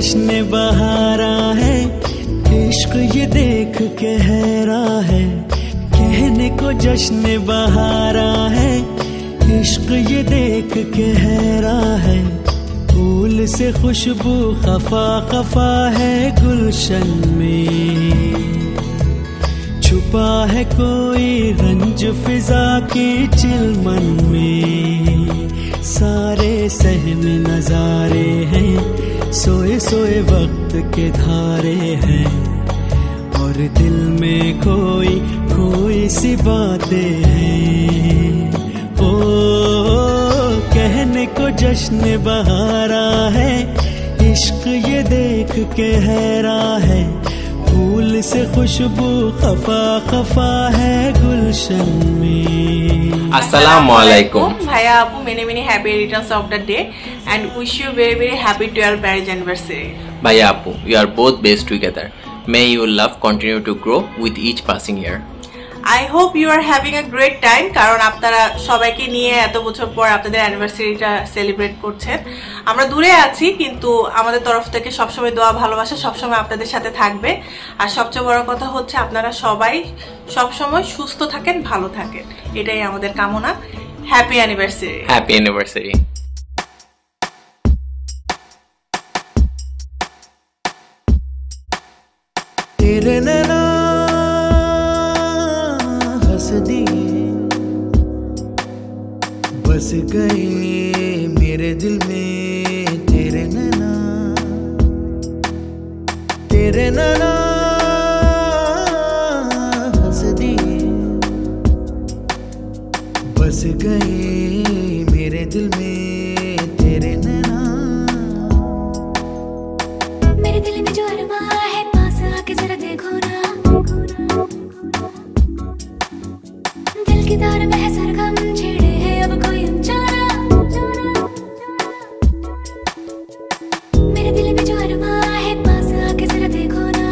जश्न बहारा है, इश्क ये देख के हैरान है। कहने को जश्न बहारा है, इश्क ये देख के हैरान है। फूल से खुशबू खफा खफा है गुलशन में, छुपा है कोई रंज फिजा की चिलमन में। सारे सहम नजारे हैं, सोए सोए वक्त के धारे हैं, और दिल में कोई कोई सी बातें हैं। ओ कहने को जश्न बहारा है, इश्क ये देख के हैरान है। फूल से खुशबू खफा खफा है गुलशन में। Assalamualaikum. Bhaiya Apu, many happy returns of the day and wish you very happy 12th marriage anniversary. Bhaiya Apu, you are both best together. May your love continue to grow with each passing year. I hope you are having a great time কারণ আপনারা সবাইকে নিয়ে এত বছর পর আপনাদের অ্যানিভার্সারিটা celebrate করছেন। আমরা দূরে আছি কিন্তু আমাদের তরফ থেকে সবসময় দোয়া ভালোবাসা সবসময় আপনাদের সাথে থাকবে। আর সবচেয়ে বড় কথা হচ্ছে আপনারা সবাই সবসময় সুস্থ থাকেন, ভালো থাকেন, এটাই আমাদের কামনা। Happy anniversary. Happy anniversary. तेरे नैना हंस दिए, बस गए मेरे दिल में तेरे नैना। तेरे नैना हंस दिए, बस गए मेरे दिल में तेरे नैना। मेरे दिल में जो अरमा है पास आके जरा देखो ना, दिल की तार में है सरगम छेड़े है अब कोई अनजाना। मेरे दिल में जो अरमा है पास आके जरा देखो ना,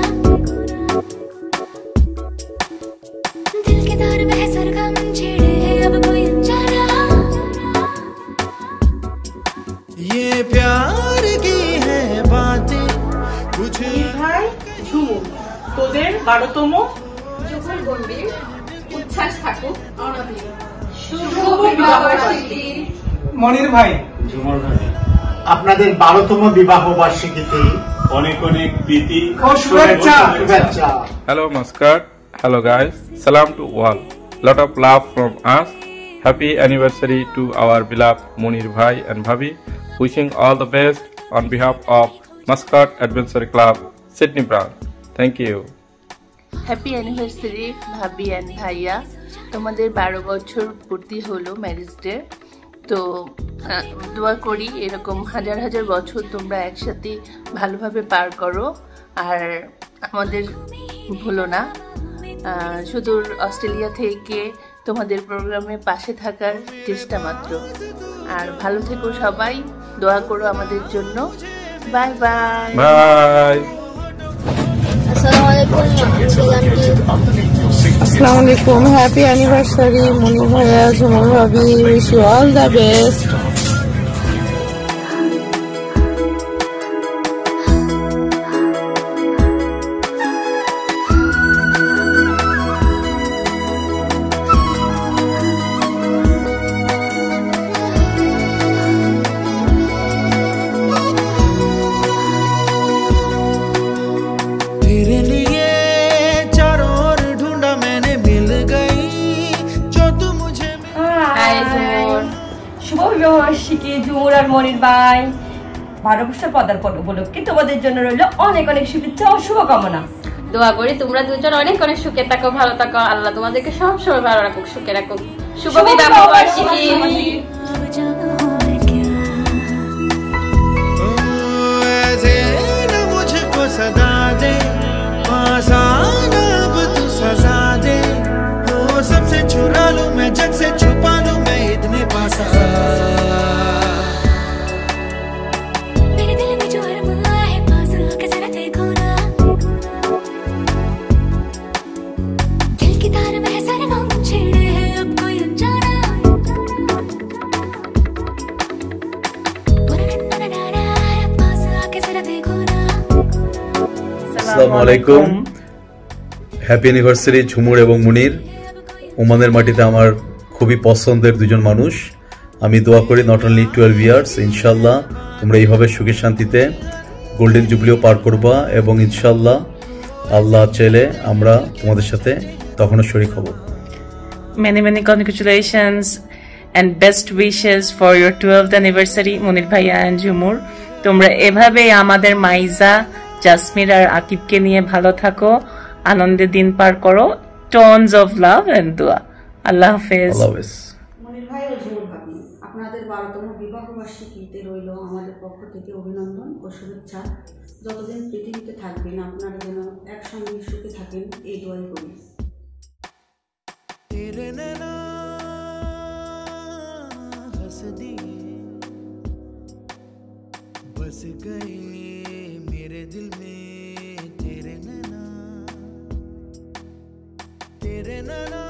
दिल की तार में है सरगम छेड़े है अब कोई अनजाना। ये प्यार की है बातें कुछ ভাই ঝুমু, তোদের 12তম যুগলবন্দির উচ্ছ্বাস থাকুক অনাবিল। শুভ বিবাহবার্ষিকী। মনির ভাই, ঝুমুর ভাই, আপনাদের 12তম বিবাহ বার্ষিকীতে অনেক অনেক প্রীতি ও শুভেচ্ছা। Hello Muscat, hello guys, salam to all, lot of love from us. Happy anniversary to our beloved Munir Bhai and Bhabhi. Wishing all the best on behalf of Muscat Adventure Club, Sydney branch. Thank you. Happy anniversary ভাবি and ভাইয়া, তোমাদের 12 বছর পূর্তি হলো marriage day. তো দোয়া করি এরকম হাজার হাজার বছর তোমরা একসাথে ভালোভাবে পার করো, আর আমাদের ভুলো না। সুদূর অস্ট্রেলিয়া থেকে তোমাদের প্রোগ্রামে পাশে থাকার চেষ্টা মাত্র। আর ভালো থেকো সবাই, দোয়া করো আমাদের জন্য। Bye bye bye. Assalamu alaikum. Happy anniversary Munir Bhaiya, Jhumur Bhabhi. Wish you all the best. तेरे लिए चारों ओर ढूंढा मैंने, मिल गई जो तू मुझे শুভ বিবাহবার্ষিকী ঝুমুর আর মনির ভাই। 12 বছর পদার্পণ উপলক্ষে তোমাদের জন্য রইল অনেক অনেক শুভেচ্ছা ও শুভকামনা। দোয়া করি তোমরা দুজন অনেক অনেক সুখে থাকো, ভালো থাকো, আল্লাহ তোমাদেরকে সব সময় ভালো রাখুক, সুখে রাখুক। শুভ বিবাহবার্ষিকী। मुझको सदा दे, पास आना अब तू सजा दे, वो सबसे चुरा लूं मैं, जग से छुपा लूं मैं, इतने पास आ। मेरे दिल में जो अरमा है पास आके जरा देखो ना, दिल की तार में है सरगम छेड़े है अब कोई अनजाना। पास आके जरा देखो ना, আসসালামু আলাইকুম। হ্যাপি অ্যানিভার্সারি ঝুমুর এবং মুনির। ওমানের মাটিতে আমার খুবই পছন্দের দুজন মানুষ। আমি দোয়া করি নট অনলি 12 ইয়ার্স, ইনশাল্লাহ তোমরা এইভাবে সুখে শান্তিতে গোল্ডেন জুবলিও পার করবা এবং ইনশাল্লাহ আল্লাহ চাইলে আমরা তোমাদের সাথে তখনও শরীক হব। Many congratulations and best wishes for your 12th anniversary মুনির ভাইয়া and ঝুমুর। তোমরা এভাবেই আমাদের মাইজা, জাসমির আর আকিবকে নিয়ে ভালো থাকো, আনন্দে দিন পার করো। Tons of love and dua. আল্লাহ হাফেজ। মুনির ভাই ও ঝুমুর ভাবি, আপনাদের 12তম বিবাহ বার্ষিকীতে রইল আমাদের পক্ষ থেকে অভিনন্দন ও শুভেচ্ছা। যতদিন পৃথিবীতে থাকবেন আপনারা যেন একসঙ্গে সুখে থাকেন এই দোয়াই করি। तेरे नैना हंस दिए, बस गए मेरे दिल में तेरे नैना